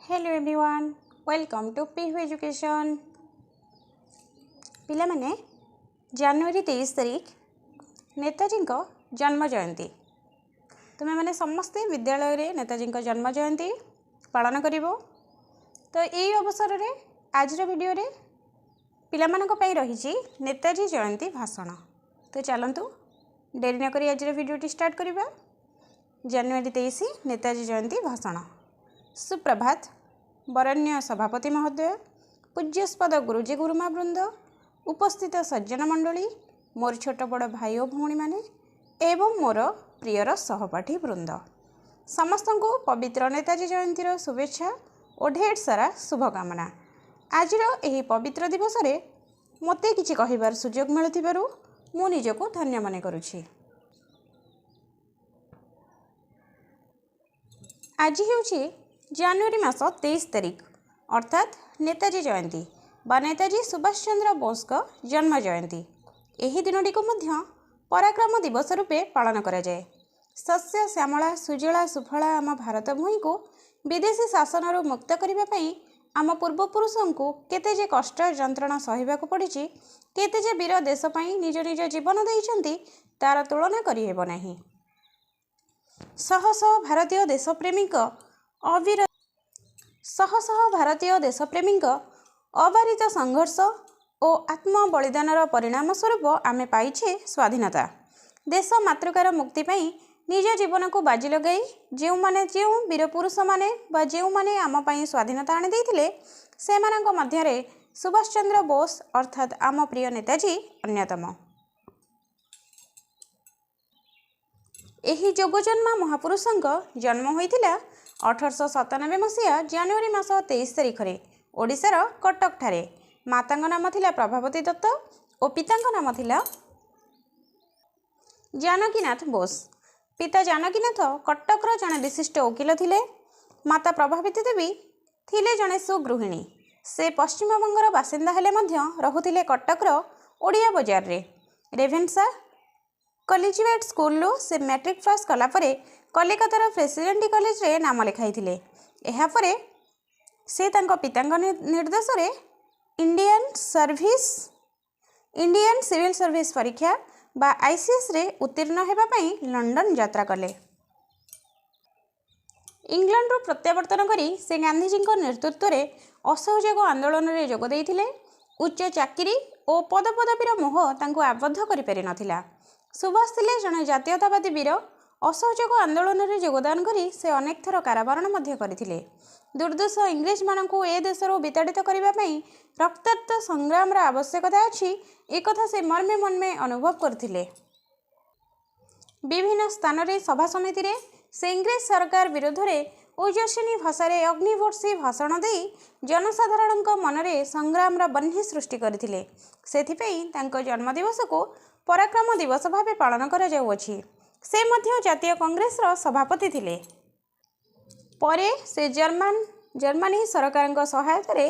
Hello everyone, welcome to PIHU Education. पिला माने जनवरी 23 तारीख नेताजी जन्म जयंती तुम मैंने समस्ते विद्यालय रे नेताजी जन्म जयंती पालन करिवो। तो यही अवसर रे आज वीडियो रे पिला मानक पई रही नेताजी जयंती भाषण। तो चलतु डेरी न करी आज वीडियो स्टार्ट करिबा। जनवरी 23 नेताजी जयंती भाषण। सुप्रभात वरण्य सभापति महोदय, पूज्यस्पद गुरुजी गुरुमा वृंद, उपस्थित सज्जन मंडली, मोर छोट बड़ भाई और भौणी माने एवं मोर प्रियर सहपाठी वृंद, समस्त को पवित्र नेताजी जयंतीर शुभेच्छा और ढेर सारा शुभकामना। आज यही पवित्र दिवस रे मते किछि कहिबार सुजोग मिलुथिबारु मु निजको धन्य मने करुछि। आज हेउछि जनवरी मास 23 तारीख अर्थात नेताजी जयंती बा नेताजी सुभाष चंद्र बोस का जन्म जयंती। एही दिनटी को मध्य पराक्रम दिवस रूपे पालन करा जाए। शस्य श्यामला सुजला सुफला आम भारत भूमि को विदेशी शासन मुक्त करने पई आम पूर्वपुरुषों को केते जे कष्ट जंत्रणा सहिबा को पड़ी, केते जे वीर देश पई निज निज जीवन देइछंती तार तुलना करि हेबो नाही। शह शह भारतीय देशप्रेमी अबारित संघर्ष और आत्म बलिदानर परिणाम स्वरूप आमे पाइछे स्वाधीनता। देश मातृकार मुक्ति पाई निज जीवन को बाजी लगाई जो वीर पुरुष माने बा जो माने आम पाई स्वाधीनता आनी देइथिले सेमानक मध्यरे सुभाष चंद्र बोस अर्थात आम प्रिय नेताजी अन्यतम। एही जोगजन्मा महापुरुषों जन्म होइतिला 1897 मसीहा जनवरी मास 23 तारीख रे ओडिशार कटक ठारे। माता नाम थिला प्रभावती दत्त और पिता नाम थिला जानकीनाथ बोस। पिता जानकीनाथ कटकर जड़े विशिष्ट वकील थिले। माता प्रभावती देवी थिले जड़े सुगृहिणी। से पश्चिमबंगर बासिंदा हेले मध्य रहुथिले कटकर ओडिया बजार रे। रेभेन्सा कॉलेजिएट स्कूल से मैट्रिक पास कलापर कलिकतार प्रेसिडेंसी कॉलेज रे नाम लिखाई थिले। एहा परे से तांको पितांक निर्देश रे इंडियन सिविल सर्विस परीक्षा बा आईसीएस रे उत्तीर्ण हेबा पई लंडन यात्रा कले। इंग्लैंड रो प्रत्यावर्तन करी से गांधीजी नेतृत्व रे असहयोग आंदोलन रे जोग देइथिले। उच्च चाकरी और पदपदवीर मोह तांको आबद्ध करि पारि नथिला। सुभाष थिले जने जातीयतावादी वीर। असहयोग आंदोलन रे योगदान करी से अनेक थर कारावारण मध्य करथिले। दुर्दश इंग्रेज मानकु ए देशरो विताड़ित करिबा पई रक्ताक्त संग्राम रा आवश्यकता अछि एकथा से मर्मे मन में अनुभव करथिले। विभिन्न स्थान रे सभा समिति रे से इंग्रेज सरकार विरोध रे ओजस्विनी भाषा रे अग्निवर्षी भाषण दे जनसाधारणक मन रे संग्राम रा बन्ही सृष्टि करथिले। सेथि पई तांको जन्म दिवस को पराक्रम दिवस भावे पालन करा जाउअछि। से मध्य जातीय कांग्रेस रो सभापति थिले। परे से जर्मनी सरकार सहायता रे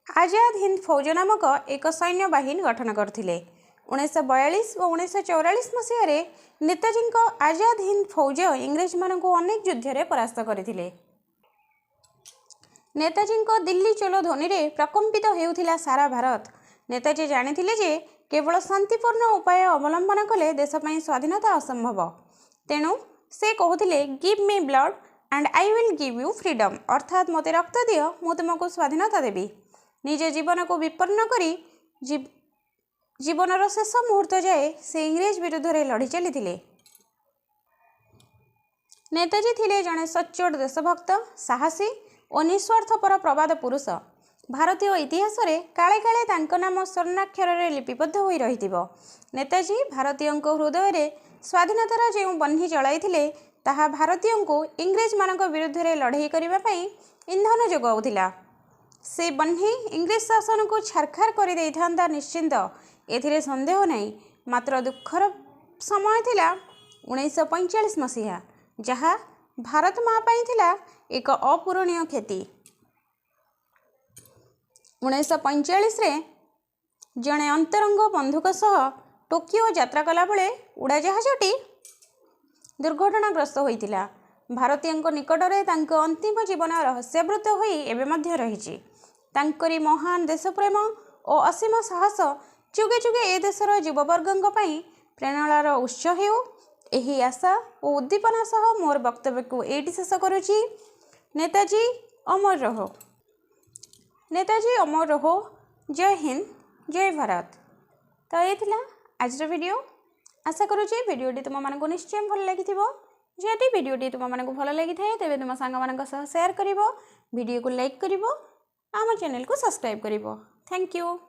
आजाद हिंद फौज नामक एक सैन्य बाहिनी गठन करथिले। 1942 और 1944 मसीह रे नेताजी आजाद हिंद फौज इंग्रेज मानक अनेक युद्ध रे परास्त करथिले। नेताजी दिल्ली चलो ध्वनि रे प्रकंपित हेउथिला सारा भारत। नेताजी जानिथिले जे केवल शांतिपूर्ण उपाय अवलंबन कले देश पई स्वाधीनता असंभव। तेणु से कहूथिले give me blood and I will give you freedom अर्थात मते रक्त दियो मु तुमको स्वाधीनता देवी। निज जीवन को विपन्न करी जीवनर शेष मुहूर्त जाए से इंग्रेज विरुद्ध रे लड़ी चली। नेताजी थिले जड़े सच्चोट देशभक्त, साहसी और निस्वार्थपर प्रबाद पुरुष। भारतीय इतिहास रे काले काले तांको नाम स्वर्णाक्षर रे लिपिबद्ध होई रहिथिबो। नेताजी भारतीय हृदय रे स्वाधीनतार जो बन्ही चलाइथिले ताहा भारतीय को इंग्रेज मानक विरुद्ध रे लड़ाई करिबा पई इंधन जोगाउथिला। से बन्ही इंग्रेज शासन को छारखार करि दैथांता निश्चिंत, एथिरे संदेह नहीं। मात्र दुखर समय थिला 1945 मसीहा, जहा भारत माँ पई थिला एक अपूरणीय क्षति। 1945 रे जड़े अंतरंग बंधुक सह टोकियो यात्रा कला बेले उड़ाजाहाजटी दुर्घटनाग्रस्त होइतिला। ଭାରତୀୟଙ୍କ ନିକଟରେ ତାଙ୍କ अंतिम जीवन रहस्यवृत होई एबे मध्य रहिछि। तांकरी महान देशप्रेम और असीम साहस जुगे जुगे ए देशर युववर्गों प्रेरणार उत्स हेउ। एही आशा और उद्दीपना सह मोर वक्तव्य को एटी शेष करुछि। नेताजी अमर रहो, नेताजी अमर रहो। जय हिंद, जय भारत। तो ये आज वीडियो। आशा करुँची भिडियोटी तुम मानक निश्चय भल लगी। जदि भिडियोटी तुम मानक भल लगी थाए तेबे तुम सांग मानक सह शेयर करिवो, वीडियो को लाइक करिवो, आम चैनल को सब्सक्राइब करिवो। Thank you.